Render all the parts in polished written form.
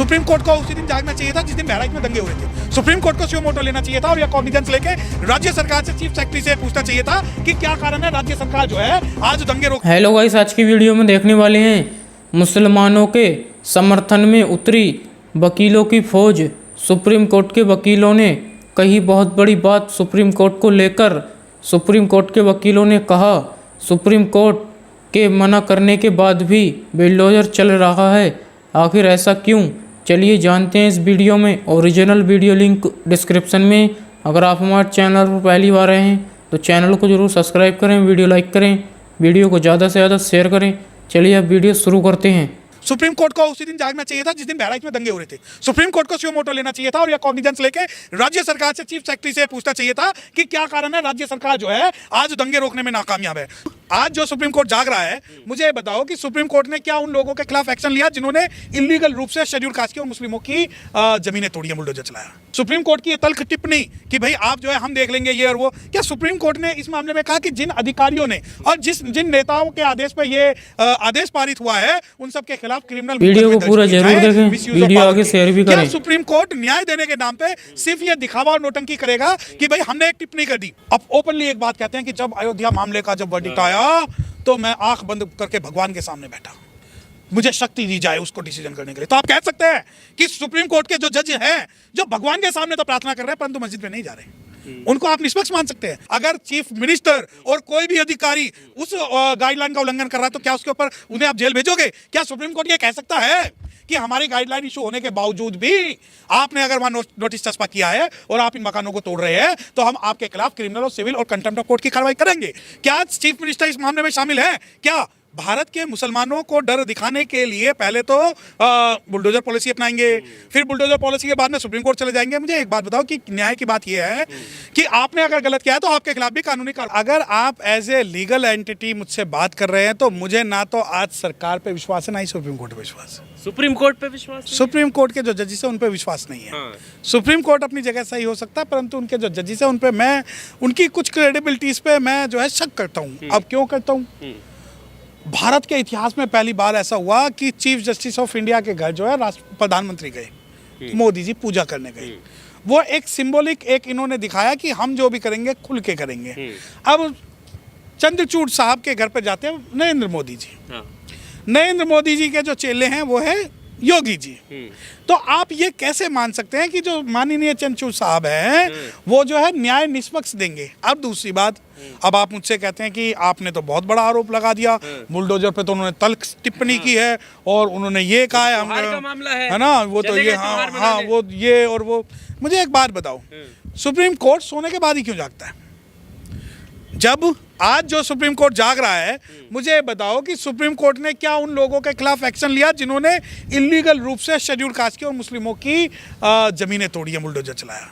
Supreme court को उसी दिन जागना चाहिए था जिस दिन बहराइच में दंगे हो रहे थे। सुप्रीम कोर्ट को सुओ मोटो लेना चाहिए था और यह कॉग्निजेंस लेके राज्य सरकार से, चीफ सेक्रेटरी से पूछना चाहिए था कि क्या कारण है राज्य सरकार जो है आज दंगे रोक। हेलो गाइस, आज की वीडियो में देखने वाले हैं मुसलमानों के समर्थन में उतरी वकीलों की फौज। सुप्रीम कोर्ट के वकीलों ने कही बहुत बड़ी बात सुप्रीम कोर्ट को लेकर। सुप्रीम कोर्ट के वकीलों ने कहा सुप्रीम कोर्ट के मना करने के बाद भी बुलडोजर चल रहा है, आखिर ऐसा क्यों? चलिए जानते हैं इस वीडियो में। ओरिजिनल वीडियो लिंक डिस्क्रिप्शन में। अगर आप हमारे चैनल पर पहली बार आए हैं तो चैनल को जरूर सब्सक्राइब करें, वीडियो लाइक करें, वीडियो को ज़्यादा से ज़्यादा शेयर करें। चलिए अब वीडियो शुरू करते हैं। सुप्रीम कोर्ट को उसी दिन जागना चाहिए था जिस दिन बहराइच में दंगे हो रहे थे। सुप्रीम कोर्ट को सुओ मोटो लेना चाहिए था और यह कॉग्निजेंस लेके राज्य सरकार से, चीफ सेक्रेटरी से पूछना चाहिए था कि क्या कारण है राज्य सरकार जो है आज दंगे रोकने में नाकामयाब है। आज जो सुप्रीम कोर्ट जाग रहा है, मुझे ये बताओ कि सुप्रीम कोर्ट ने क्या उन लोगों के खिलाफ एक्शन लिया जिन्होंने इलीगल रूप से शेड्यूल कास्ट की और मुस्लिमों की जमीनें तोड़ी है, बुलडोजर चलाया। सुप्रीम कोर्ट की ये तल्ख टिप्पणी कि भाई आप जो है हम देख लेंगे ये और वो, क्या सुप्रीम कोर्ट ने इस मामले में कहा कि जिन अधिकारियों ने और जिन नेताओं के आदेश पर ये आदेश पारित हुआ है उन सब के खिलाफ क्रिमिनल वीडियो को पूरा जरूर देखें, वीडियो आगे शेयर भी करें। सुप्रीम कोर्ट न्याय देने के नाम पे सिर्फ ये दिखावा और नोटंकी करेगा कि भाई हमने एक टिप्पणी कर दी। अब ओपनली एक बात कहते हैं कि जब अयोध्या मामले का जब वर्डिक्ट आया तो मैं आंख बंद करके भगवान के सामने बैठा, मुझे शक्ति दी जाए उसको डिसीजन करने के लिए। तो आप कह सकते हैं कि सुप्रीम कोर्ट के जो जज हैं जो भगवान के सामने तो प्रार्थना कर रहे हैं परंतु मस्जिद में नहीं जा रहे, उनको आप निष्पक्ष मान सकते हैं? अगर चीफ मिनिस्टर और कोई भी अधिकारी उस गाइडलाइन का उल्लंघन कर रहा है तो क्या उसके ऊपर उन्हें आप जेल भेजोगे? क्या सुप्रीम कोर्ट ये कह सकता है कि हमारी गाइडलाइन इशू होने के बावजूद भी आपने अगर वहां नोटिस चस्पा किया है और आप इन मकानों को तोड़ रहे हैं तो हम आपके खिलाफ क्रिमिनल और सिविल और कंटेम्प्ट ऑफ कोर्ट की कार्रवाई करेंगे? क्या चीफ मिनिस्टर इस मामले में शामिल है? क्या भारत के मुसलमानों को डर दिखाने के लिए पहले तो बुलडोजर पॉलिसी अपनाएंगे, फिर बुलडोजर पॉलिसी के बाद में सुप्रीम कोर्ट चले जाएंगे? मुझे एक बात बताओ कि न्याय की बात यह है कि आपने अगर गलत किया है तो आपके खिलाफ भी कानूनी कार्रवाई। अगर आप एज ए लीगल एंटिटी मुझसे बात कर रहे हैं तो मुझे ना तो आज सरकार पे विश्वास है ना ही सुप्रीम कोर्ट पे विश्वास है। सुप्रीम कोर्ट पे विश्वास? सुप्रीम कोर्ट के जो जजेस हैं उन पे विश्वास नहीं है। सुप्रीम कोर्ट अपनी जगह सही हो सकता है परंतु उनके जो जजेस हैं उन पे मैं उनकी कुछ क्रेडिबिलिटीज पे मैं जो है शक करता हूँ। अब क्यों करता हूँ? भारत के इतिहास में पहली बार ऐसा हुआ कि चीफ जस्टिस ऑफ इंडिया के घर जो है प्रधानमंत्री गए, मोदी जी पूजा करने गए। वो एक सिंबॉलिक एक इन्होंने दिखाया कि हम जो भी करेंगे खुल के करेंगे। अब चंद्रचूड़ साहब के घर पर जाते हैं नरेंद्र मोदी जी। नरेंद्र मोदी जी के जो चेले हैं वो है योगी जी। तो आप ये कैसे मान सकते हैं कि जो माननीय चंद्रचूड़ साहब हैं वो जो है न्याय निष्पक्ष देंगे? अब दूसरी बात, अब आप मुझसे कहते हैं कि आपने तो बहुत बड़ा आरोप लगा दिया बुलडोजर पे, तो उन्होंने तल्ख टिप्पणी की है और उन्होंने ये कहा है है ना, वो तो ये हाँ वो ये और वो। मुझे एक बात बताओ, सुप्रीम कोर्ट सोने के बाद ही क्यों जागता है? जब आज जो सुप्रीम कोर्ट जाग रहा है, मुझे बताओ कि सुप्रीम कोर्ट ने क्या उन लोगों के खिलाफ एक्शन लिया जिन्होंने इलीगल रूप से शेड्यूल कास्ट की और मुस्लिमों की जमीनें तोड़ी है, बुलडोजर चलाया?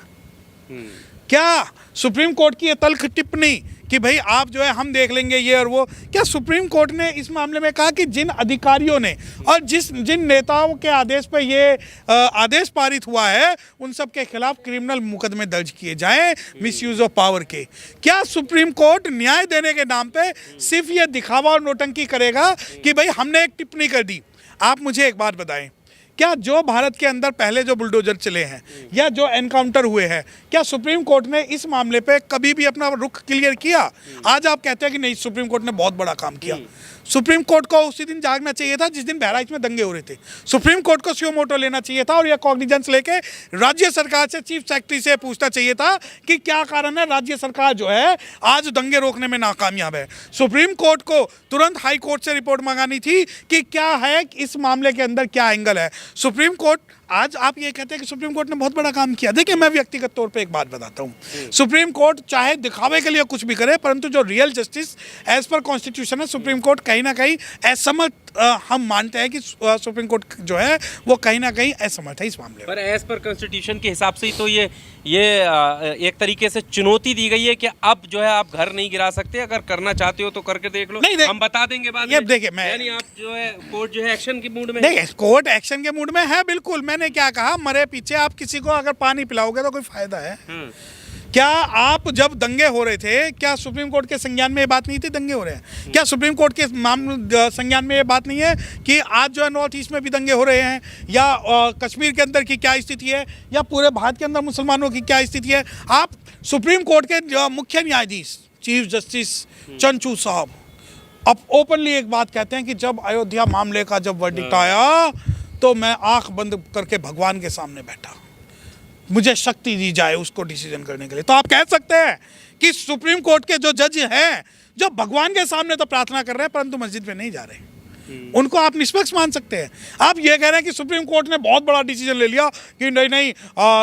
क्या सुप्रीम कोर्ट की ये तल्ख टिप्पणी कि भाई आप जो है हम देख लेंगे ये और वो, क्या सुप्रीम कोर्ट ने इस मामले में कहा कि जिन अधिकारियों ने और जिन नेताओं के आदेश पे ये आदेश पारित हुआ है उन सब के खिलाफ क्रिमिनल मुकदमे दर्ज किए जाएं मिसयूज ऑफ पावर के? क्या सुप्रीम कोर्ट न्याय देने के नाम पे सिर्फ ये दिखावा और नोटंकी करेगा कि भाई हमने एक टिप्पणी कर दी? आप मुझे एक बात बताएं, क्या जो भारत के अंदर पहले जो बुलडोजर चले हैं या जो एनकाउंटर हुए हैं, क्या सुप्रीम कोर्ट ने इस मामले पे कभी भी अपना रुख क्लियर किया? आज आप कहते हैं कि नहीं सुप्रीम कोर्ट ने बहुत बड़ा काम किया। सुप्रीम कोर्ट को उसी दिन जागना चाहिए था जिस दिन बहराइच में दंगे हो rहे थे। सुप्रीम कोर्ट को सुओ मोटो लेना चाहिए था और यह कॉग्निजेंस लेके राज्य सरकार से, चीफ सेक्रेटरी से पूछना चाहिए था कि क्या कारण है राज्य सरकार जो है आज दंगे रोकने में नाकामयाब है। सुप्रीम कोर्ट को तुरंत हाई कोर्ट से रिपोर्ट मंगानी थी कि क्या है इस मामले के अंदर क्या एंगल है। सुप्रीम कोर्ट, आज आप ये कहते हैं कि सुप्रीम कोर्ट ने बहुत बड़ा काम किया। देखिए मैं व्यक्तिगत तौर पे एक बात बताता हूँ, सुप्रीम कोर्ट चाहे दिखावे के लिए कुछ भी करे परंतु जो real justice as per constitution है, सुप्रीम कोर्ट कहीं ना कहीं असमर्थ हम मानते हैं कि सुप्रीम कोर्ट जो है वो कहीं ना कहीं असमर्थ है इस मामले में। पर एज पर कॉन्स्टिट्यूशन के हिसाब से ही तो ये एक तरीके से चुनौती दी गई है कि अब जो है आप घर नहीं गिरा सकते, अगर करना चाहते हो तो करके देख लो, हम बता देंगे बाद में। देखिए मैं, यानी आप जो है कोर्ट जो है एक्शन के मूड में? देखिए कोर्ट एक्शन के मूड में है बिल्कुल। मैंने क्या कहा, मरे पीछे आप किसी को अगर पानी पिलाओगे तो कोई फायदा है? क्या आप जब दंगे हो रहे थे, क्या सुप्रीम कोर्ट के संज्ञान में ये बात नहीं थी दंगे हो रहे हैं? क्या सुप्रीम कोर्ट के संज्ञान में ये बात नहीं है कि आज जो है नॉर्थ ईस्ट में भी दंगे हो रहे हैं, या कश्मीर के अंदर की क्या स्थिति है, या पूरे भारत के अंदर मुसलमानों की क्या स्थिति है? आप सुप्रीम कोर्ट के जो मुख्य न्यायाधीश चीफ जस्टिस चंद्रचूड़ साहब अब ओपनली एक बात कहते हैं कि जब अयोध्या मामले का जब वर्डिक्ट आया तो मैं आंख बंद करके भगवान के सामने बैठा, मुझे शक्ति दी जाए उसको डिसीजन करने के लिए। तो आप कह सकते हैं कि सुप्रीम कोर्ट के जो जज हैं, जो भगवान के सामने तो प्रार्थना कर रहे हैं परंतु मस्जिद में नहीं जा रहे, उनको आप निष्पक्ष मान सकते हैं? आप ये कह रहे हैं कि सुप्रीम कोर्ट ने बहुत बड़ा डिसीजन ले लिया कि नहीं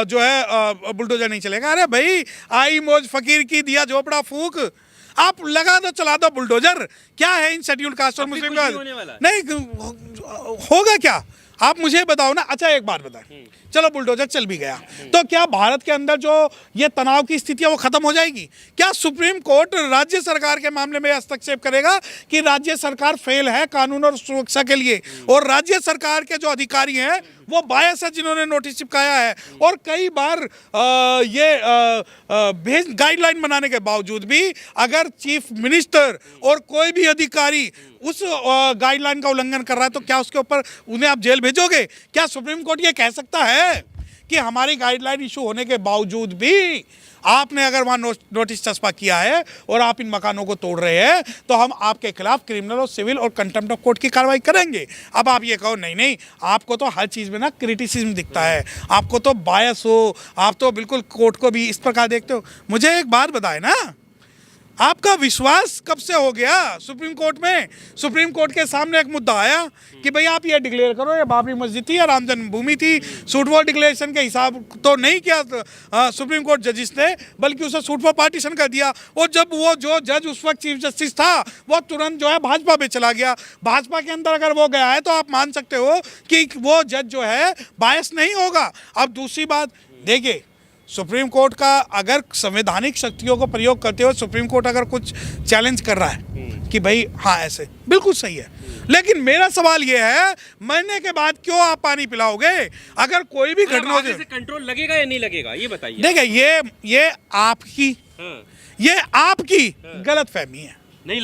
जो है बुलडोजर नहीं चलेगा। अरे भाई, आई मौज फकीर की दिया झोपड़ा फूक, आप लगा दो चला दो बुलडोजर। क्या है इन शेड्यूल कास्ट और मुस्लिम का? नहीं होगा क्या, आप मुझे बताओ ना। अच्छा एक बात बताएं, चलो बुलडोजर चल भी गया तो क्या भारत के अंदर जो ये तनाव की स्थिति है वो खत्म हो जाएगी? क्या सुप्रीम कोर्ट राज्य सरकार के मामले में हस्तक्षेप करेगा कि राज्य सरकार फेल है कानून और सुरक्षा के लिए, और राज्य सरकार के जो अधिकारी हैं वो बायस है जिन्होंने नोटिस चिपकाया है, और कई बार ये गाइडलाइन बनाने के बावजूद भी अगर चीफ मिनिस्टर और कोई भी अधिकारी उस गाइडलाइन का उल्लंघन कर रहा है तो क्या उसके ऊपर उन्हें आप जेल भेजोगे? क्या सुप्रीम कोर्ट ये कह सकता है कि हमारी गाइडलाइन इशू होने के बावजूद भी आपने अगर वहाँ नोटिस चस्पा किया है और आप इन मकानों को तोड़ रहे हैं तो हम आपके खिलाफ क्रिमिनल और सिविल और कंटेम्प्ट ऑफ कोर्ट की कार्रवाई करेंगे? अब आप ये कहो नहीं, आपको तो हर चीज़ में ना क्रिटिसिज्म दिखता है, आपको तो बायस हो, आप तो बिल्कुल कोर्ट को भी इस प्रकार देखते हो। मुझे एक बात बताए ना, आपका विश्वास कब से हो गया सुप्रीम कोर्ट में? सुप्रीम कोर्ट के सामने एक मुद्दा आया कि भाई आप ये डिक्लेयर करो ये बाबरी मस्जिद थी या राम जन्मभूमि थी। सूट फॉर डिक्लेरेशन के हिसाब तो नहीं किया सुप्रीम कोर्ट जजिस ने, बल्कि उसे सूट फॉर पार्टीशन कर दिया। और जब वो जो जज उस वक्त चीफ जस्टिस था वो तुरंत जो है भाजपा पे चला गया। भाजपा के अंदर अगर वो गया है तो आप मान सकते हो कि वो जज जो है बायस नहीं होगा। अब दूसरी बात देखिए, सुप्रीम कोर्ट का अगर संवैधानिक शक्तियों को प्रयोग करते हुए सुप्रीम कोर्ट अगर कुछ चैलेंज कर रहा है कि भाई हाँ ऐसे बिल्कुल सही है, लेकिन मेरा सवाल ये है मरने के बाद क्यों आप पानी पिलाओगे? अगर कोई भी घटना हो जाए कंट्रोल लगेगा या नहीं लगेगा ये बताइए। देखिए ये आपकी गलत फहमी है, नहीं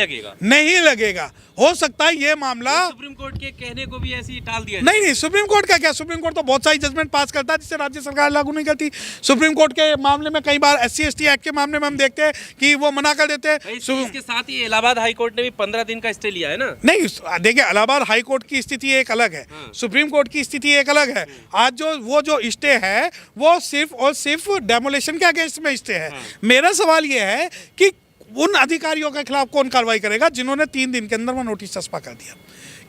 लगेगा। हो सकता है ये मामला सुप्रीम कोर्ट के कहने को भी ऐसे ही टाल दिया। नहीं, सुप्रीम कोर्ट का क्या, सुप्रीम कोर्ट तो बहुत सारी जजमेंट पास करता है जिससे राज्य सरकार लागू नहीं करती। सुप्रीम कोर्ट के मामले में कई बार SC/ST एक्ट के मामले में हम देखते हैं कि वो मना कर देते हैं। इसके साथ ही इलाहाबाद हाई कोर्ट ने भी 15 दिन का स्टे लिया है ना। नहीं देखिए, इलाहाबाद हाई कोर्ट की स्थिति एक अलग है, सुप्रीम कोर्ट की स्थिति एक अलग है। आज जो स्टे है वो सिर्फ और सिर्फ डेमोलेशन के अगेंस्ट में स्टे है। मेरा सवाल ये है कि उन अधिकारियों के खिलाफ कौन कार्रवाई करेगा जिन्होंने 3 दिन के अंदर वो नोटिस चस्पा कर दिया?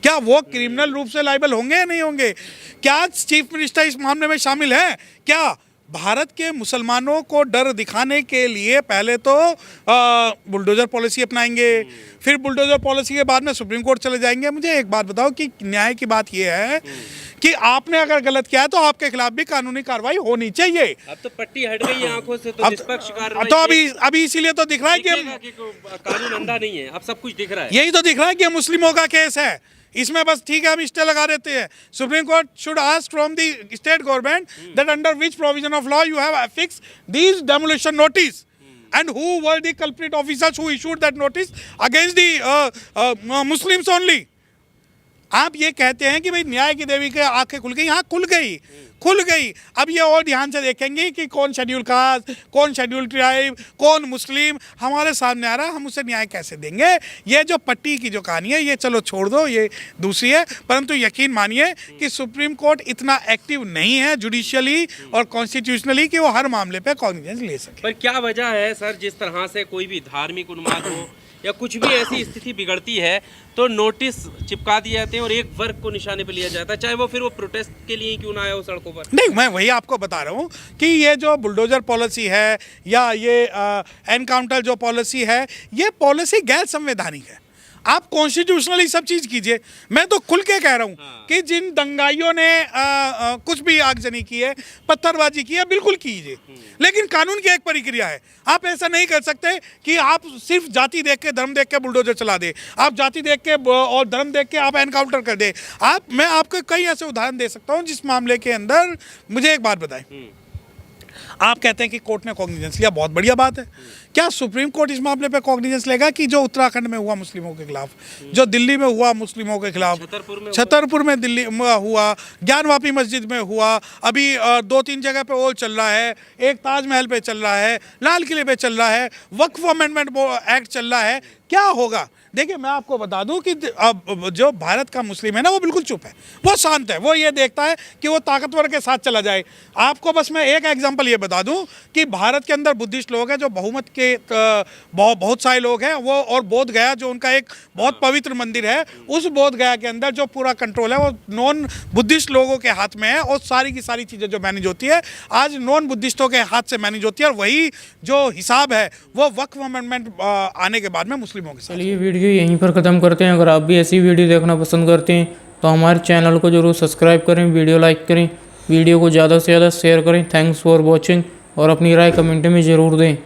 क्या वो क्रिमिनल रूप से लायबल होंगे या नहीं होंगे? क्या चीफ मिनिस्टर इस मामले में शामिल है? क्या भारत के मुसलमानों को डर दिखाने के लिए पहले तो बुलडोजर पॉलिसी अपनाएंगे, फिर बुलडोजर पॉलिसी के बाद में सुप्रीम कोर्ट चले जाएंगे? मुझे एक बात बताओ कि न्याय की बात यह है कि आपने अगर गलत किया है तो आपके खिलाफ भी कानूनी कार्रवाई होनी चाहिए। अब तो पट्टी हट गई है आंखों से, तो निष्पक्ष कार्रवाई तो अभी इसीलिए तो दिख रहा है कि कानून अंधा नहीं है, अब सब कुछ दिख रहा है। यही तो दिख रहा है कि मुस्लिमों का केस है, इसमें बस ठीक है हम स्टे लगा देते हैं। Supreme court should ask from the state government that under which provision of law you have affixed these demolition notice and who were the culprit officers who issued that notice against the Muslims only। आप ये कहते हैं कि भाई न्याय की देवी के आंखें खुल गई, हाँ खुल गई। अब ये और ध्यान से देखेंगे कि कौन शेड्यूल कास्ट, कौन शेड्यूल ट्राइब, कौन मुस्लिम हमारे सामने आ रहा है, हम उसे न्याय कैसे देंगे? ये जो पट्टी की जो कहानी है ये चलो छोड़ दो, ये दूसरी है। परंतु यकीन मानिए कि सुप्रीम कोर्ट इतना एक्टिव नहीं है जुडिशियली और कॉन्स्टिट्यूशनली कि वो हर मामले पे कॉग्निजेंस ले सके। पर क्या वजह है सर, जिस तरह से कोई भी धार्मिक उन्माद हो या कुछ भी ऐसी स्थिति बिगड़ती है तो नोटिस चिपका दिए जाते हैं और एक वर्ग को निशाने पे लिया जाता है, चाहे वो फिर वो प्रोटेस्ट के लिए क्यों ना आया हो सड़कों पर। नहीं, मैं वही आपको बता रहा हूँ कि ये जो बुलडोजर पॉलिसी है या ये एनकाउंटर जो पॉलिसी है, ये पॉलिसी गैर संवैधानिक है। आप कॉन्स्टिट्यूशनली सब चीज़ कीजिए। मैं तो खुल के कह रहा हूँ कि जिन दंगाइयों ने कुछ भी आगजनी की है, पत्थरबाजी की है, बिल्कुल कीजिए, लेकिन कानून की एक प्रक्रिया है। आप ऐसा नहीं कर सकते कि आप सिर्फ जाति देख के, धर्म देख के बुलडोजर चला दे, आप जाति देख के और धर्म देख के आप एनकाउंटर कर दे। मैं आपको कई ऐसे उदाहरण दे सकता हूँ जिस मामले के अंदर, मुझे एक बात बताएं, आप कहते हैं कि कोर्ट ने कॉग्निजेंस लिया, बहुत बढ़िया बात है। क्या सुप्रीम कोर्ट इस मामले पे कॉग्निजेंस लेगा कि जो उत्तराखंड में हुआ मुस्लिमों के खिलाफ, जो दिल्ली में हुआ मुस्लिमों के खिलाफ, छतरपुर में दिल्ली में हुआ, ज्ञानवापी मस्जिद में हुआ, अभी 2-3 जगह पे ओल चल रहा है, एक ताजमहल पे चल रहा है, लाल किले पे चल रहा है, वक्फ अमेंडमेंट एक्ट चल रहा है, क्या होगा? देखिए मैं आपको बता दूं कि अब जो भारत का मुस्लिम है ना, वो बिल्कुल चुप है, वो शांत है, वो ये देखता है कि वो ताकतवर के साथ चला जाए। आपको बस मैं एक एग्जांपल ये बता दूं कि भारत के अंदर बुद्धिस्ट लोग हैं जो बहुमत के बहुत सारे लोग हैं वो, और बोध गया जो उनका एक बहुत पवित्र मंदिर है, उस बोध गया के अंदर जो पूरा कंट्रोल है वो नॉन बुद्धिस्ट लोगों के हाथ में है, और सारी की सारी चीज़ें जो मैनेज होती है आज नॉन बुद्धिस्टों के हाथ से मैनेज होती है, और वही जो हिसाब है वो वक्फ अमेंडमेंट आने के बाद में मुस्लिमों के साथ। चलिए वीडियो यहीं पर ख़त्म करते हैं। अगर आप भी ऐसी वीडियो देखना पसंद करते हैं तो हमारे चैनल को जरूर सब्सक्राइब करें, वीडियो लाइक करें, वीडियो को ज़्यादा से ज़्यादा शेयर करें। थैंक्स फॉर वॉचिंग, और अपनी राय कमेंट में ज़रूर दें।